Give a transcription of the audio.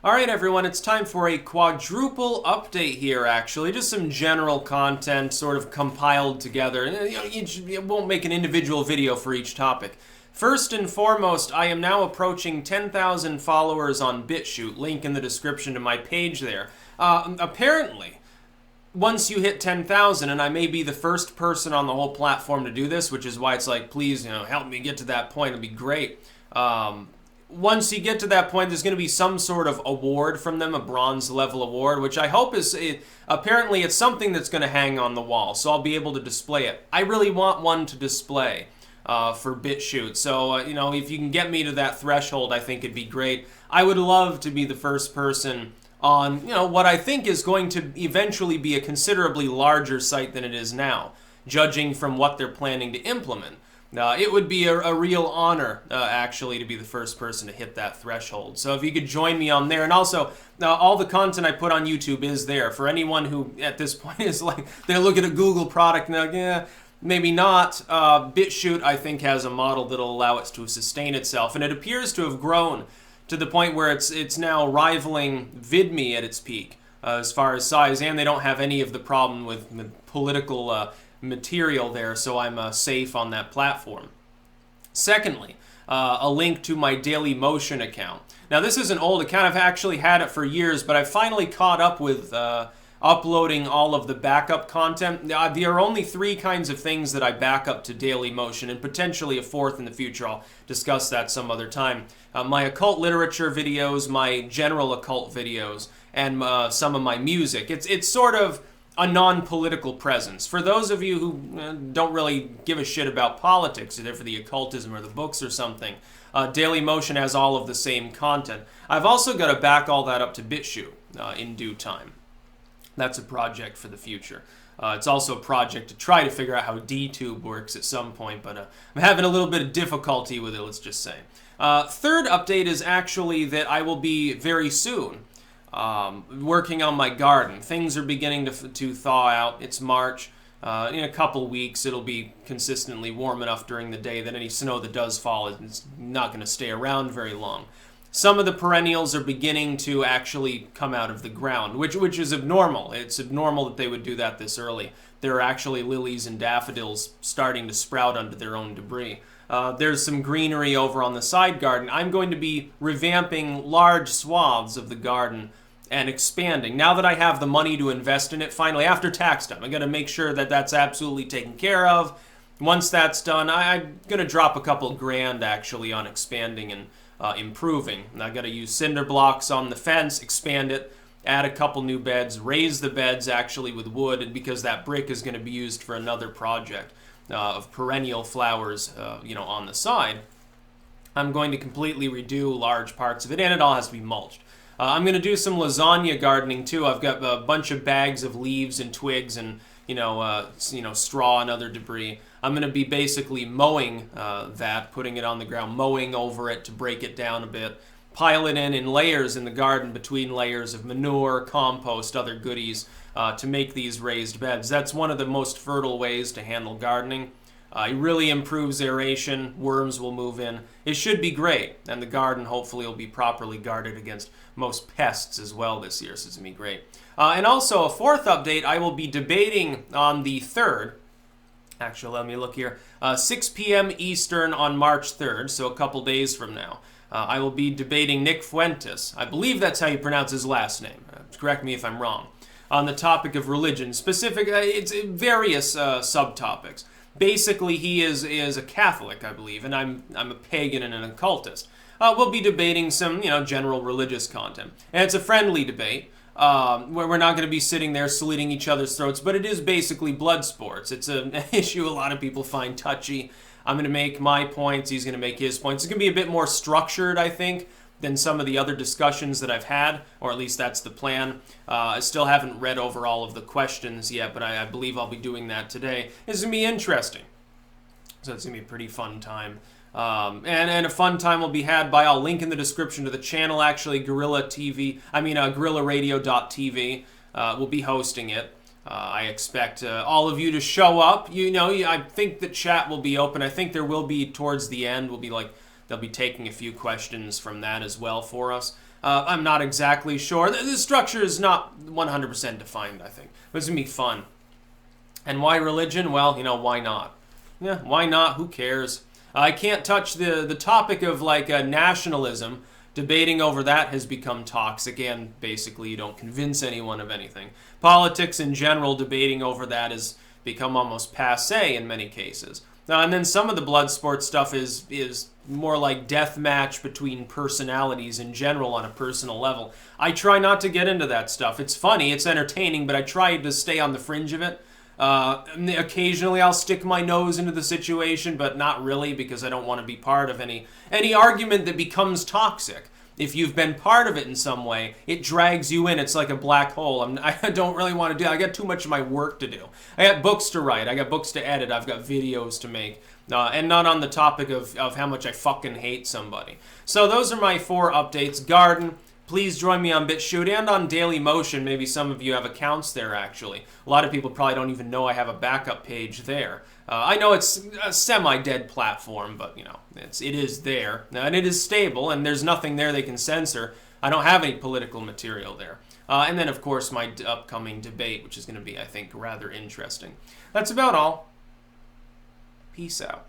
Alright everyone, it's time for a quadruple update here actually. Just some general content sort of compiled together. You won't make an individual video for each topic. First and foremost, I am now approaching 10,000 followers on Bitchute. Link in the description to my page there. Apparently, once you hit 10,000, and I may be the first person on the whole platform to do this, which is why it's like, please, help me get to that point. It'd be great. Once you get to that point, there's going to be some sort of award from them, a bronze level award, which I hope is, apparently it's something that's going to hang on the wall, so I'll be able to display it. I really want one to display for Bitchute, so, if you can get me to that threshold, I think it'd be great. I would love to be the first person on, what I think is going to eventually be a considerably larger site than it is now, judging from what they're planning to implement. It would be a real honor, actually, to be the first person to hit that threshold. So if you could join me on there. And also, all the content I put on YouTube is there. For anyone who, at this point, is like, they look at a Google product and they're like, yeah, maybe not. Bitchute, I think, has a model that'll allow it to sustain itself. And it appears to have grown to the point where it's now rivaling VidMe at its peak, as far as size. And they don't have any of the problem with political material there, so I'm safe on that platform. Secondly, a link to my Dailymotion account. Now, this is an old account. I've actually had it for years, but I've finally caught up with uploading all of the backup content. There are only 3 kinds of things that I back up to Dailymotion, and potentially a 4th in the future. I'll discuss that some other time. My occult literature videos, my general occult videos, and some of my music. It's sort of a non-political presence. For those of you who don't really give a shit about politics, either for the occultism or the books or something, Dailymotion has all of the same content. I've also got to back all that up to Bitchute in due time. That's a project for the future. It's also a project to try to figure out how DTube works at some point, but I'm having a little bit of difficulty with it, let's just say. Third update is actually that I will be very soon working on my garden. Things are beginning to thaw out. It's March. In a couple weeks, it'll be consistently warm enough during the day that any snow that does fall is not going to stay around very long. Some of the perennials are beginning to actually come out of the ground, which is abnormal. It's abnormal that they would do that this early. There are actually lilies and daffodils starting to sprout under their own debris. There's some greenery over on the side garden. I'm going to be revamping large swaths of the garden and expanding. Now that I have the money to invest in it, finally, after tax time, I'm going to make sure that that's absolutely taken care of. Once that's done, I'm going to drop a couple grand, actually, on expanding and improving. I got to use cinder blocks on the fence, expand it, add a couple new beds, raise the beds, actually, with wood, and because that brick is going to be used for another project of perennial flowers, on the side, I'm going to completely redo large parts of it, and it all has to be mulched. I'm going to do some lasagna gardening too. I've got a bunch of bags of leaves and twigs and straw and other debris. I'm going to be basically mowing that, putting it on the ground, mowing over it to break it down a bit, pile it in layers in the garden between layers of manure, compost, other goodies to make these raised beds. That's one of the most fertile ways to handle gardening. It really improves aeration, worms will move in. It should be great, and the garden hopefully will be properly guarded against most pests as well this year, so it's going to be great. And also, a 4th update, I will be debating on the 3rd, actually let me look here, 6 p.m. Eastern on March 3rd, so a couple days from now. I will be debating Nick Fuentes, I believe that's how you pronounce his last name, correct me if I'm wrong, on the topic of religion, it's various subtopics. Basically, he is a Catholic, I believe, and I'm a pagan and an occultist. We'll be debating some, general religious content. And it's a friendly debate, where we're not going to be sitting there slitting each other's throats, but it is basically blood sports. It's an issue a lot of people find touchy. I'm going to make my points, he's going to make his points. It's going to be a bit more structured, I think, than some of the other discussions that I've had, or at least that's the plan. I still haven't read over all of the questions yet, but I believe I'll be doing that today. It's going to be interesting. So it's going to be a pretty fun time. And a fun time will be had by, I'll link in the description to the channel, actually, GorillaRadio.tv will be hosting it. I expect all of you to show up. I think the chat will be open. I think there will be, towards the end, will be like they'll be taking a few questions from that as well for us. I'm not exactly sure. The structure is not 100% defined, I think. But it's going to be fun. And why religion? Well, why not? Yeah, why not? Who cares? I can't touch the topic of like nationalism. Debating over that has become toxic, and basically you don't convince anyone of anything. Politics in general, debating over that has become almost passé in many cases. And then some of the blood sport stuff is more like death match between personalities in general on a personal level. I try not to get into that stuff. It's funny, it's entertaining, but I try to stay on the fringe of it. Occasionally I'll stick my nose into the situation, but not really, because I don't want to be part of any argument that becomes toxic. If you've been part of it in some way, it drags you in. It's like a black hole. I don't really want to do that. I got too much of my work to do. I got books to write. I got books to edit. I've got videos to make. And not on the topic of how much I fucking hate somebody. So those are my 4 updates. Garden, please join me on Bitchute and on Dailymotion. Maybe some of you have accounts there, actually. A lot of people probably don't even know I have a backup page there. I know it's a semi-dead platform, but, it is there. And it is stable, and there's nothing there they can censor. I don't have any political material there. And then, of course, my upcoming debate, which is going to be, I think, rather interesting. That's about all. Peace out.